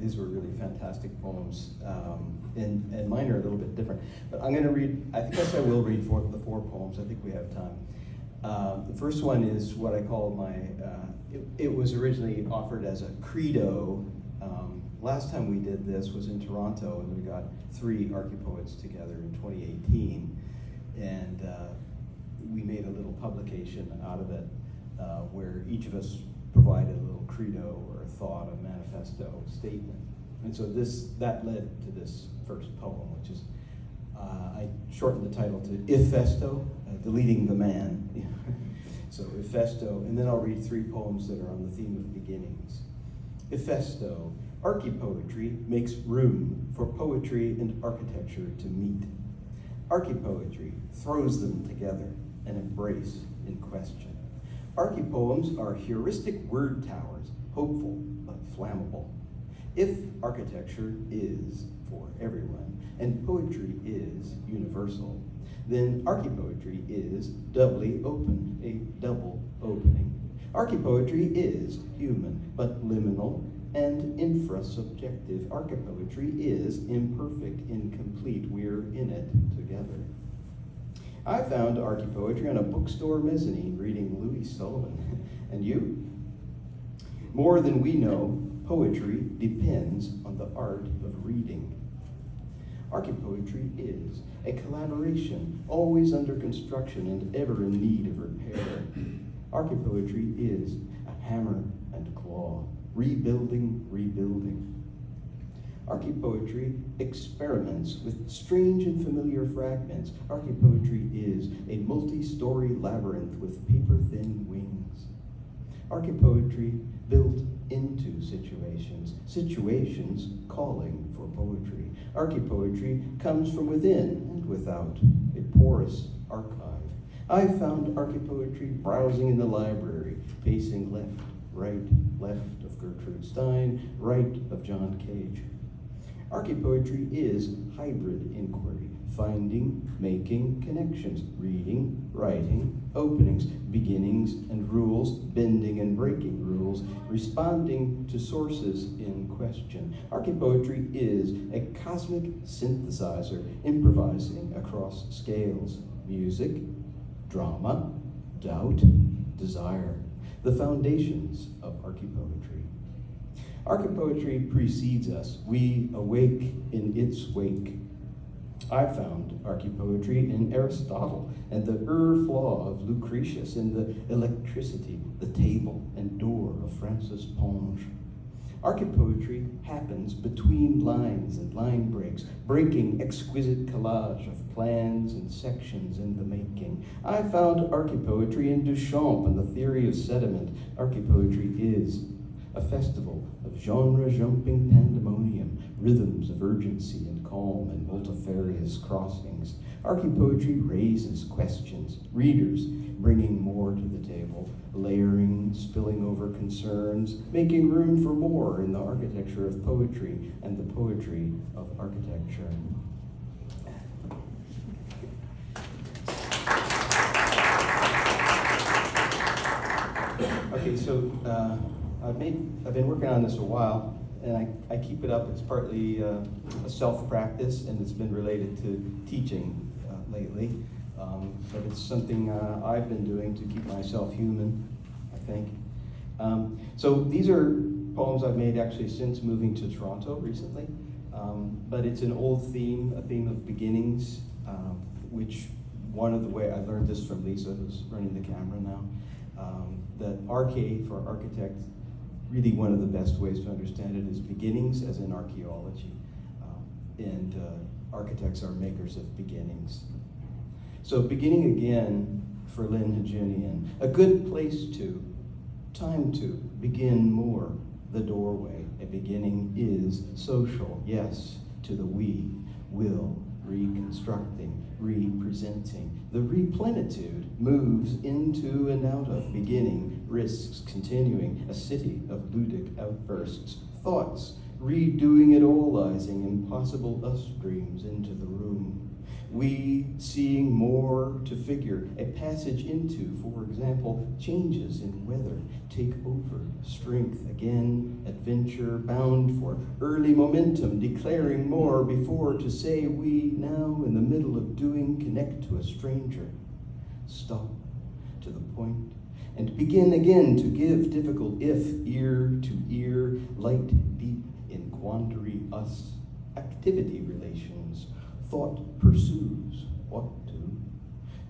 These were really fantastic poems, and mine are a little bit different. But I'm going to read, I guess I will read the four poems. I think we have time. The first one is what I call my, it was originally offered as a credo. Last time we did this was in Toronto, and we got 3 archipoets together in 2018. And we made a little publication out of it where each of us provided a little credo or a thought, a manifesto statement. And so that led to this first poem, which is, I shortened the title to Ifesto, deleting the man. So Ifesto, and then I'll read 3 poems that are on the theme of beginnings. Ifesto, archipoetry makes room for poetry and architecture to meet. Archipoetry throws them together and embrace in question. Archipoems are heuristic word towers, hopeful but flammable. If architecture is for everyone and poetry is universal, then archipoetry is doubly open, a double opening. Archipoetry is human but liminal and infrasubjective. Archipoetry is imperfect, incomplete. We're in it together. I found archipoetry on a bookstore mezzanine reading Louis Sullivan. And you? More than we know, poetry depends on the art of reading. Archipoetry is a collaboration, always under construction and ever in need of repair. Archipoetry is a hammer and claw, rebuilding. Archipoetry experiments with strange and familiar fragments. Archipoetry is a multi-story labyrinth with paper-thin wings. Archipoetry built into situations calling for poetry. Archipoetry comes from within and without, a porous archive. I found archipoetry browsing in the library, pacing left, right, left of Gertrude Stein, right of John Cage. Archipoetry is hybrid inquiry, finding, making connections, reading, writing, openings, beginnings and rules, bending and breaking rules, responding to sources in question. Archipoetry is a cosmic synthesizer, improvising across scales, music, drama, doubt, desire, the foundations of archipoetry. Archipoetry precedes us. We awake in its wake. I found archipoetry in Aristotle and the flaw of Lucretius, in the electricity, the table and door of Francis Ponge. Archipoetry happens between lines and line breaks, breaking exquisite collage of plans and sections in the making. I found archipoetry in Duchamp and the theory of sediment. Archipoetry is a festival of genre-jumping pandemonium, rhythms of urgency and calm and multifarious crossings. Archipoetry raises questions, readers bringing more to the table, layering, spilling over concerns, making room for more in the architecture of poetry and the poetry of architecture. Okay, so I've been working on this a while, and I keep it up. It's partly a self-practice, and it's been related to teaching lately. But it's something I've been doing to keep myself human, I think. So these are poems I've made actually since moving to Toronto recently. But it's an old theme, a theme of beginnings, which one of the way I learned this from Lisa, who's running the camera now, that RK for architect, really one of the best ways to understand it is beginnings, as in archaeology. And architects are makers of beginnings. So beginning again for Lynn Hajunian, a good place to, time to begin more, the doorway. A beginning is social, yes, to the we, will, reconstructing, representing. The replenitude moves into and out of beginning, risks continuing, a city of ludic outbursts, thoughts, redoing it allizing impossible us dreams into the room. We seeing more to figure, a passage into, for example, changes in weather, take over, strength again, adventure, bound for early momentum, declaring more before to say we now in the middle of doing, connect to a stranger, stop to the point, and begin again to give difficult if, ear to ear, light deep in quandary us, activity relations, thought pursues what to,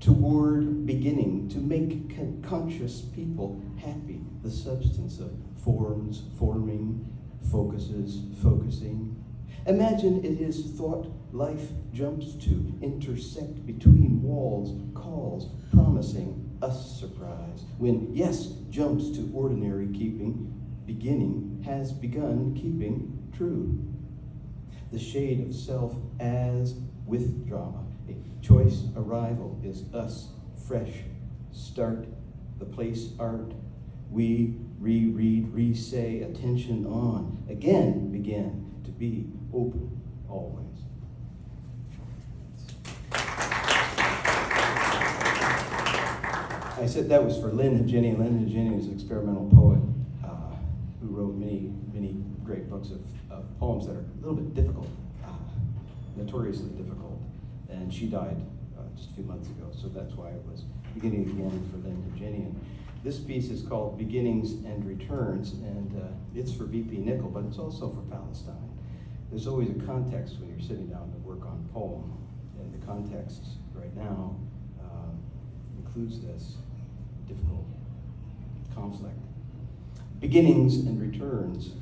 toward beginning to make conscious people happy, the substance of forms, forming, focuses, focusing. Imagine it is thought life jumps to, intersect between walls, calls, promising us surprise, when yes jumps to ordinary keeping, beginning has begun keeping true. The shade of self as with drama, a choice arrival is us, fresh, start, the place art, we reread, re-say, attention on, again begin to be open always. I said that was for Lynn Hegeni. Lynn Hegeni is an experimental poet who wrote many, many great books of poems that are a little bit difficult, notoriously difficult. And she died just a few months ago, so that's why it was beginning again for Lynn Hegeni. And this piece is called Beginnings and Returns, and it's for B.P. Nickel, but it's also for Palestine. There's always a context when you're sitting down to work on a poem, and the context right now includes this difficult conflict. Beginnings and returns.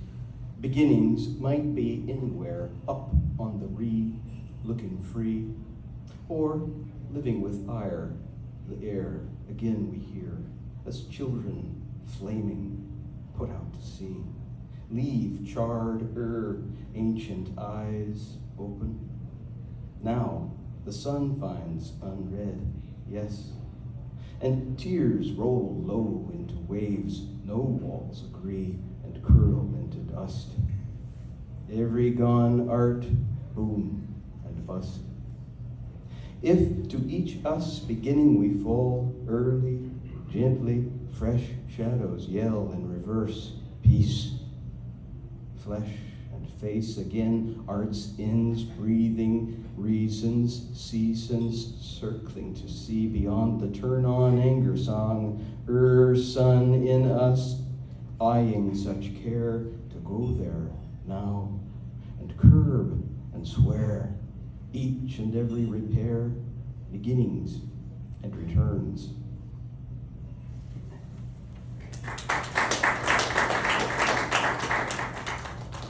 Beginnings might be anywhere, up on the looking free, or living with ire, the air, again we hear, as children flaming, put out to sea. Leave charred ancient eyes open. Now the sun finds unread, yes, and tears roll low into waves, no walls agree, and curl into dust. Every gone art, boom and bust. If to each us beginning we fall early, gently, fresh shadows yell and reverse, peace, flesh and face again, art's ends, breathing, reasons, seasons, circling to see beyond the turn-on anger song, sun in us, eyeing such care to go there now, and curb and swear, each and every repair, beginnings and returns.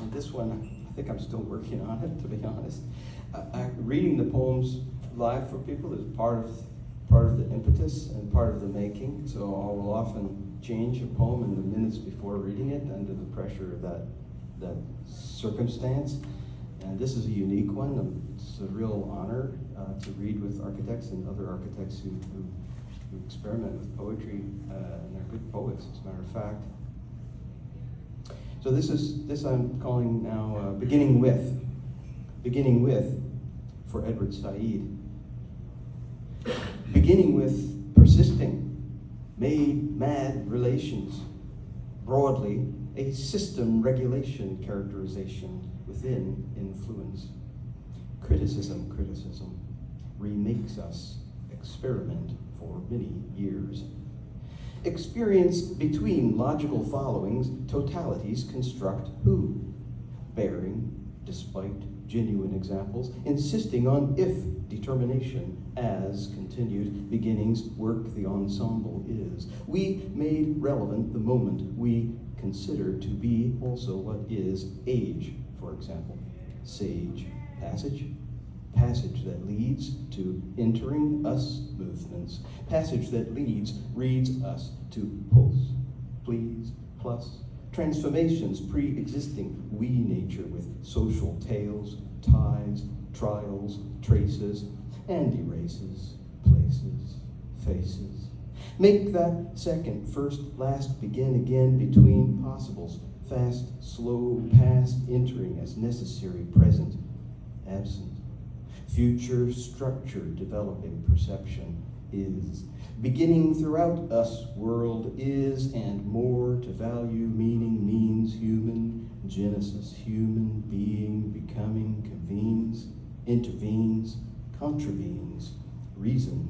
And this one, I think I'm still working on it, to be honest. Reading the poems live for people is part of the impetus and part of the making. So I will often change a poem in the minutes before reading it under the pressure of that circumstance. And this is a unique one. It's a real honor to read with architects and other architects who experiment with poetry, and they're good poets, as a matter of fact. So this I'm calling now Beginning With for Edward Said. Beginning with persisting, made mad relations, broadly a system regulation characterization within influence. Criticism remakes us experiment for many years. Experience between logical followings, totalities construct who? Bearing, despite genuine examples, insisting on if determination as continued beginnings work the ensemble is. We made relevant the moment we consider to be also what is age, for example. Sage, passage that leads to entering us movements, passage that reads us to pulse, please, plus, transformations pre-existing we nature with social tales, ties, trials, traces, and erases, places, faces. Make that second, first, last, begin again between possibles, fast, slow, past, entering as necessary, present, absent. Future structure developing perception is. Beginning throughout us world is, and more to value meaning means human, genesis human, being, becoming, convenes, intervenes, contravenes, reason